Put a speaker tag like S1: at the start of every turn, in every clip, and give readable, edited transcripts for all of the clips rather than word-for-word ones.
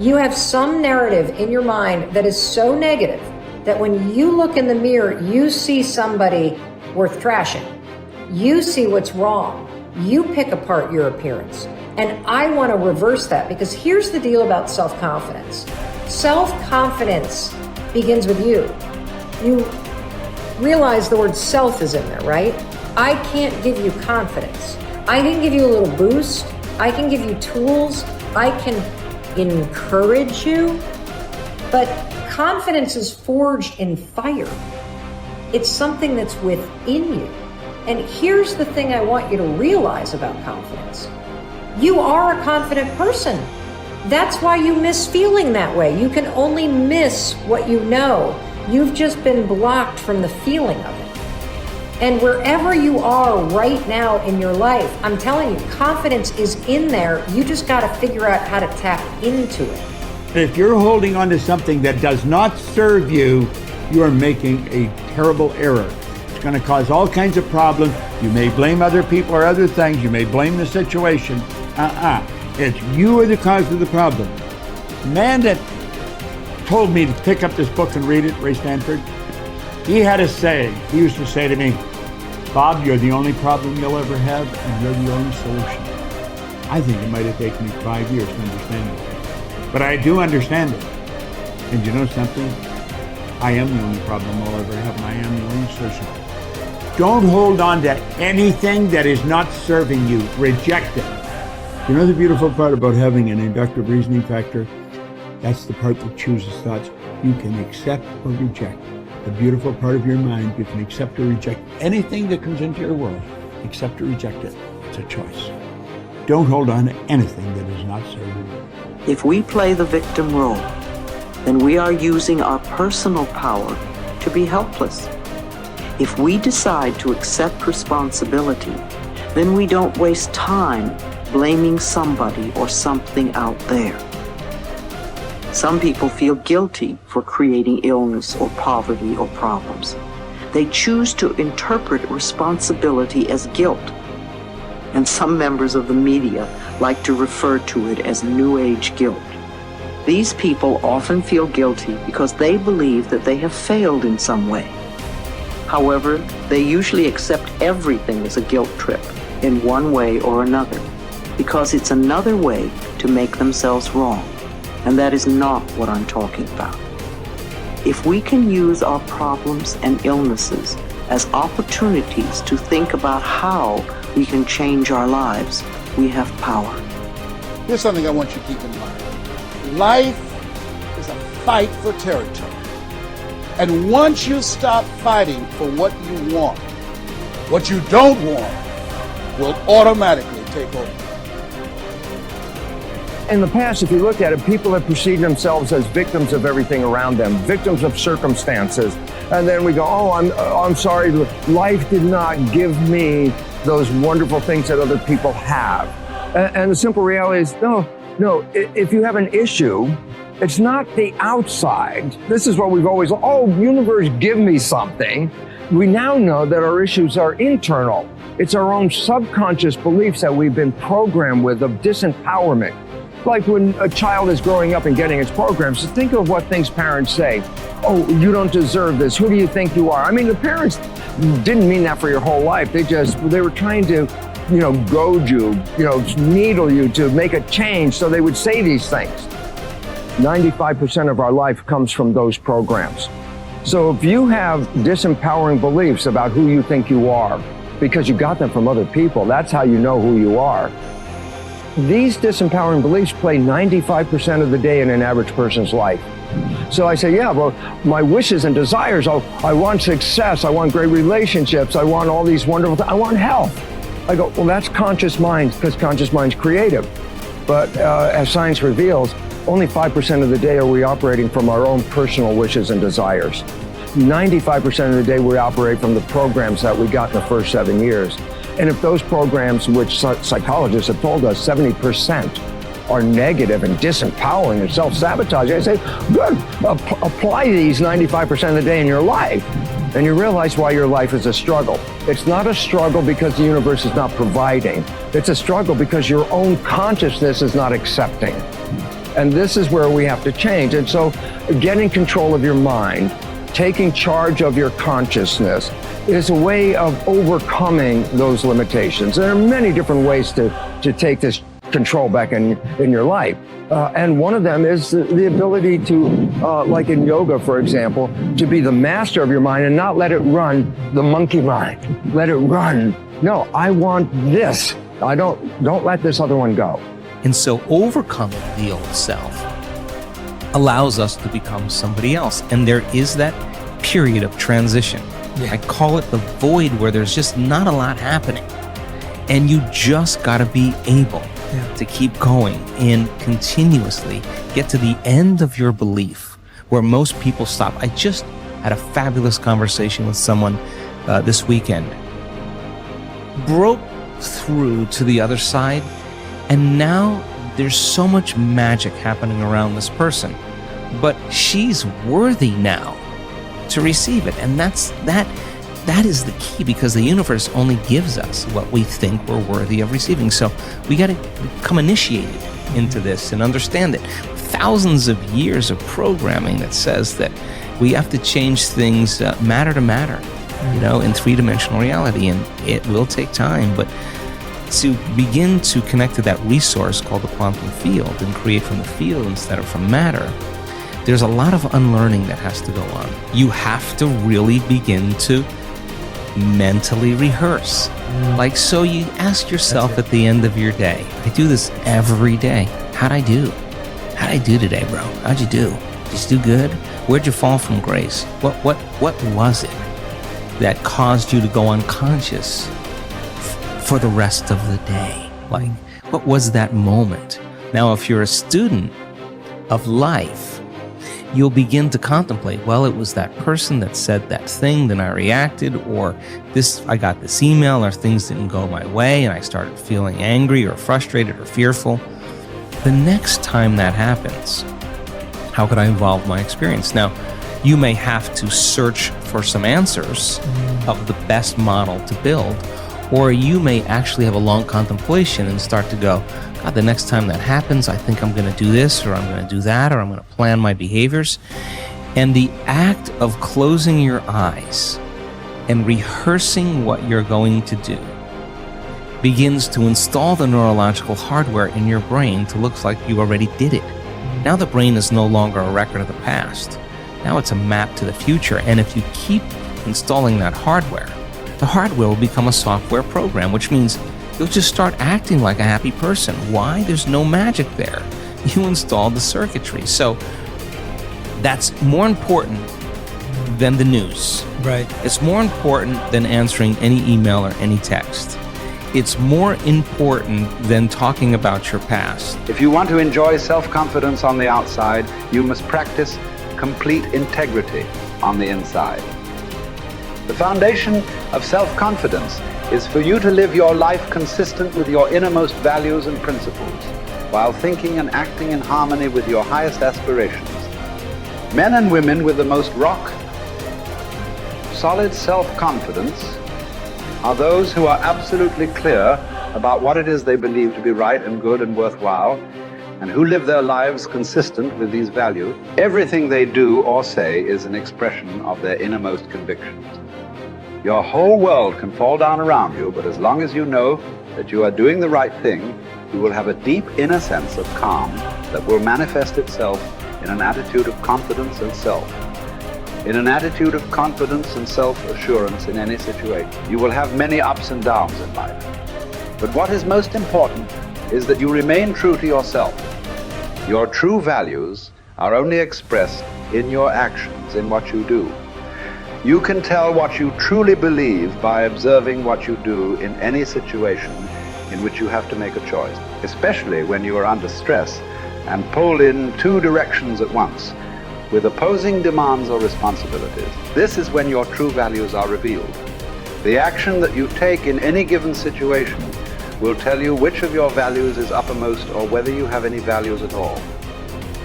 S1: You have some narrative in your mind that is so negative that when you look in the mirror, you see somebody worth trashing. You see what's wrong. You pick apart your appearance. And I want to reverse that, because here's the deal about self-confidence. Self-confidence begins with you. You realize the word self is in there, right? I can't give you confidence. I can give you a little boost. I can give you tools. I can encourage you. But confidence is forged in fire. It's something that's within you. And here's the thing I want you to realize about confidence. You are a confident person. That's why you miss feeling that way. You can only miss what you know. You've just been blocked from the feeling of it. And wherever you are right now in your life, I'm telling you, confidence is in there. You just got to figure out how to tap into it.
S2: If you're holding on to something that does not serve you, you are making a terrible error. It's going to cause all kinds of problems. You may blame other people or other things. You may blame the situation. It's you are the cause of the problem. The man that told me to pick up this book and read it, Ray Stanford, he had a saying. He used to say to me, Bob, you're the only problem you'll ever have, and you're the only solution. I think it might have taken me 5 years to understand it. But I do understand it. And you know something? I am the only problem I'll ever have, and I am the only solution. Don't hold on to anything that is not serving you. Reject it. You know the beautiful part about having an inductive reasoning factor? That's the part that chooses thoughts. You can accept or reject. The beautiful part of your mind, you can accept or reject anything that comes into your world. Accept or reject it. It's a choice. Don't hold on to anything that is not serving you.
S3: If we play the victim role, then we are using our personal power to be helpless. If we decide to accept responsibility, then we don't waste time blaming somebody or something out there. Some people feel guilty for creating illness or poverty or problems. They choose to interpret responsibility as guilt. And some members of the media like to refer to it as New Age guilt. These people often feel guilty because they believe that they have failed in some way. However, they usually accept everything as a guilt trip in one way or another, because it's another way to make themselves wrong. And that is not what I'm talking about. If we can use our problems and illnesses as opportunities to think about how we can change our lives, we have power.
S4: Here's something I want you to keep in mind. Life is a fight for territory. And once you stop fighting for what you want, what you don't want will automatically take over.
S5: In the past, if you look at it, people have perceived themselves as victims of everything around them, victims of circumstances. And then we go, I'm sorry, life did not give me those wonderful things that other people have. And the simple reality is, no, if you have an issue, it's not the outside. This is what we've always, universe, give me something. We now know that our issues are internal. It's our own subconscious beliefs that we've been programmed with of disempowerment. Like when a child is growing up and getting its programs, so think of what things parents say. Oh, you don't deserve this. Who do you think you are? I mean, the parents didn't mean that for your whole life. They were trying to, goad you, needle you to make a change. So they would say these things. 95% of our life comes from those programs. So if you have disempowering beliefs about who you think you are, because you got them from other people, that's how you know who you are. These disempowering beliefs play 95% of the day in an average person's life. So I say, my wishes and desires, I want success, I want great relationships, I want all these wonderful things, I want health. I go, that's conscious mind, because conscious mind's creative. But as science reveals, only 5% of the day are we operating from our own personal wishes and desires. 95% of the day we operate from the programs that we got in the first 7 years. And if those programs, which psychologists have told us 70% are negative and disempowering and self-sabotaging, I say, good, apply these 95% of the day in your life. And you realize why your life is a struggle. It's not a struggle because the universe is not providing. It's a struggle because your own consciousness is not accepting. And this is where we have to change. And so getting control of your mind, taking charge of your consciousness is a way of overcoming those limitations. There are many different ways to take this control back in your life. And one of them is the ability to, like in yoga, for example, to be the master of your mind and not let it run the monkey mind. Let it run. No, I want this. Don't let this other one go.
S6: And so overcoming the old self allows us to become somebody else. And there is that period of transition. Yeah. I call it the void, where there's just not a lot happening. And you just got to be able to keep going and continuously get to the end of your belief, where most people stop. I just had a fabulous conversation with someone this weekend. Broke through to the other side, and now there's so much magic happening around this person, but she's worthy now to receive it. And that is the key, because the universe only gives us what we think we're worthy of receiving. So we got to become initiated into this and understand it. Thousands of years of programming that says that we have to change things matter to matter, in three-dimensional reality, and it will take time. But to begin to connect to that resource called the quantum field and create from the field instead of from matter, there's a lot of unlearning that has to go on. You have to really begin to mentally rehearse. So you ask yourself at the end of your day, I do this every day. How'd I do? How'd I do today, bro? How'd you do? Did you do good? Where'd you fall from grace? What was it that caused you to go unconscious for the rest of the day? What was that moment? Now, if you're a student of life, you'll begin to contemplate, well, it was that person that said that thing, then I reacted, or I got this email, or things didn't go my way, and I started feeling angry or frustrated or fearful. The next time that happens, how could I evolve my experience? Now, you may have to search for some answers of the best model to build, or you may actually have a long contemplation and start to go, God, the next time that happens, I think I'm going to do this, or I'm going to do that, or I'm going to plan my behaviors. And the act of closing your eyes and rehearsing what you're going to do begins to install the neurological hardware in your brain to look like you already did it. Now the brain is no longer a record of the past. Now it's a map to the future. And if you keep installing that hardware, the hardware will become a software program, which means you'll just start acting like a happy person. Why? There's no magic there. You installed the circuitry. So that's more important than the news.
S7: Right.
S6: It's more important than answering any email or any text. It's more important than talking about your past.
S8: If you want to enjoy self-confidence on the outside, you must practice complete integrity on the inside. The foundation of self-confidence is for you to live your life consistent with your innermost values and principles, while thinking and acting in harmony with your highest aspirations. Men and women with the most solid self-confidence are those who are absolutely clear about what it is they believe to be right and good and worthwhile, and who live their lives consistent with these values. Everything they do or say is an expression of their innermost convictions. Your whole world can fall down around you, but as long as you know that you are doing the right thing, you will have a deep inner sense of calm that will manifest itself in an attitude of confidence and self-assurance in any situation. You will have many ups and downs in life. But what is most important is that you remain true to yourself. Your true values are only expressed in your actions, in what you do. You can tell what you truly believe by observing what you do in any situation in which you have to make a choice, especially when you are under stress and pulled in two directions at once, with opposing demands or responsibilities. This is when your true values are revealed. The action that you take in any given situation will tell you which of your values is uppermost or whether you have any values at all.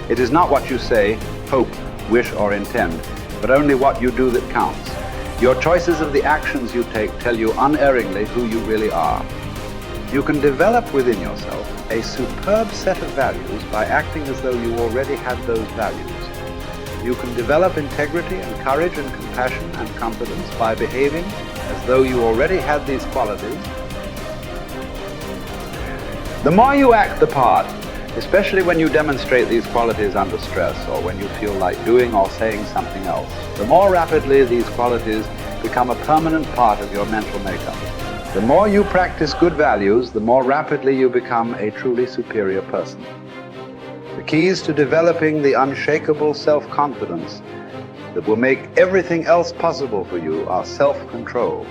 S8: It is not what you say, hope, wish, or intend, but only what you do that counts. Your choices of the actions you take tell you unerringly who you really are. You can develop within yourself a superb set of values by acting as though you already had those values. You can develop integrity and courage and compassion and confidence by behaving as though you already had these qualities. The more you act the part, especially when you demonstrate these qualities under stress or when you feel like doing or saying something else, the more rapidly these qualities become a permanent part of your mental makeup. The more you practice good values, the more rapidly you become a truly superior person. The keys to developing the unshakable self-confidence that will make everything else possible for you are self-control,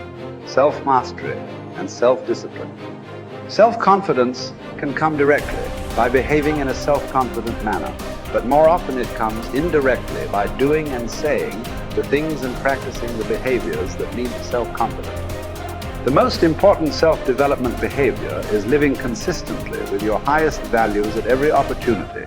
S8: self-mastery, and self-discipline. Self-confidence can come directly by behaving in a self-confident manner, but more often it comes indirectly by doing and saying the things and practicing the behaviors that lead to self-confidence. The most important self-development behavior is living consistently with your highest values at every opportunity